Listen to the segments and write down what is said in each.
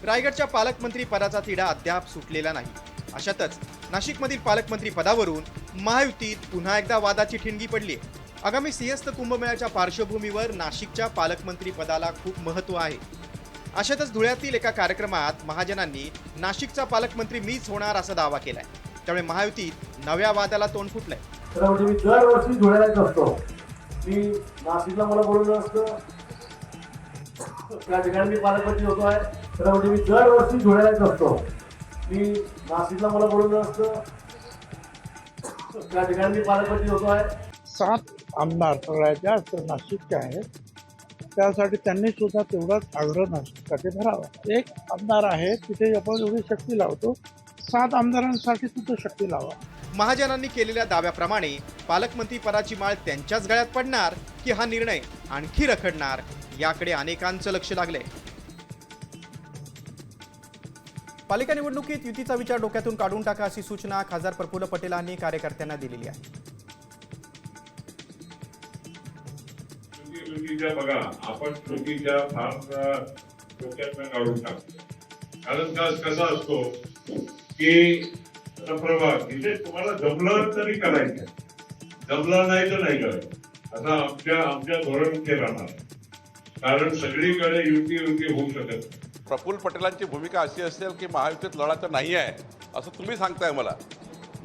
रायगडच्या पालकमंत्री पदाचा तिढा अद्याप सुटलेला नाही. अशातच नाशिकमधील पालकमंत्री पदावरून महायुतीत पुन्हा एकदा वादाची ठिणगी पडली आहे. आगामी सिंहस्थ कुंभमेळ्याच्या पार्श्वभूमीवर नाशिकच्या पालकमंत्री पदाला खूप महत्त्व आहे. अशातच धुळ्यातील एका कार्यक्रमात महाजनांनी नाशिकचा पालकमंत्री मीच होणार असा दावा केलाय. त्यामुळे महायुतीत नव्या वादाला तोंड फुटलंय. मी दरवर्षी धुळ्याला असतो. मी नाशिकला मला बोलवलं असतं, त्या ठिकाणी मी पालकमंत्री होतो आहे. तर मी दरवर्षी धुळ्याला असतो. मी नाशिकला मला बोलवलं असतं, त्या ठिकाणी मी पालकमंत्री होतो आहे. 7 आमदार सगळ्यात जास्त नाशिकचे आहेत. त्यासाठी त्यांनी सुद्धा तेवढाच आग्रह नाशिकसाठी धरावा. एक आमदार आहे तिथे आपण एवढी शक्ती लावतो, 7 आमदारांसाठी सुद्धा शक्ती लावा. महाजनांनी केलेल्या दाव्याप्रमाणे पालकमंत्री पदाची माळ त्यांच्याच गळ्यात पडणार की हा निर्णय आणखी रखडणार, याकडे अनेकांचं लक्ष लागलंय. पालिका निवडणुकीत युतीचा विचार डोक्यातून काढून टाका अशी सूचना खासदार प्रफुल्ल पटेलांनी कार्यकर्त्यांना दिलेली आहे. बघा, आपण चुकीच्या फार डोक्यातून काढून टाकतो. कारण कसा असतो की प्रभाग इथे तुम्हाला जमलं तरी करायचं, जमलं नाही तर नाही करायचं, असा आमच्या धोरण ते राहणार. कारण सगळीकडे युती होऊ शकत नाही. प्रफुल्ल पटेलांची भूमिका अशी असेल की महायुतीत लढायचं नाही आहे असं तुम्ही सांगताय मला.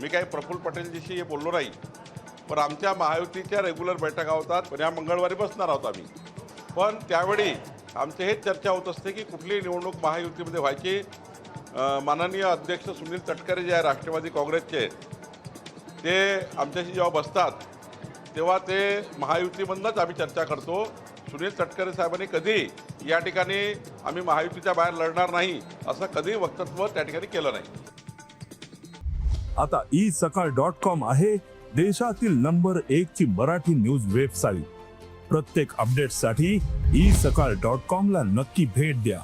मी काही प्रफुल्ल पटेलजीशी बोललो नाही, पण आमच्या महायुतीच्या रेग्युलर बैठका होतात. पण या मंगळवारी बसणार आहोत आम्ही. पण त्यावेळी आमचे हेच चर्चा होत असते की कुठली निवडणूक महायुतीमध्ये व्हायची. माननीय अध्यक्ष सुनील तटकरे जे आहे राष्ट्रवादी काँग्रेसचे, ते आमच्याशी जेव्हा बसतात तेव्हा ते महायुतीमधूनच आम्ही चर्चा करतो. सुनील तटकरे साहेबांनी कधी या ठिकाणी आम्ही महायुतीच्या बाहेर लढणार नाही असं कधी वक्तव्य त्या ठिकाणी केलं नाही. आता isakal.com आहे देशातील नंबर 1 ची मराठी न्यूज वेबसाईट. प्रत्येक अपडेटसाठी isakal.com ला नक्की भेट द्या.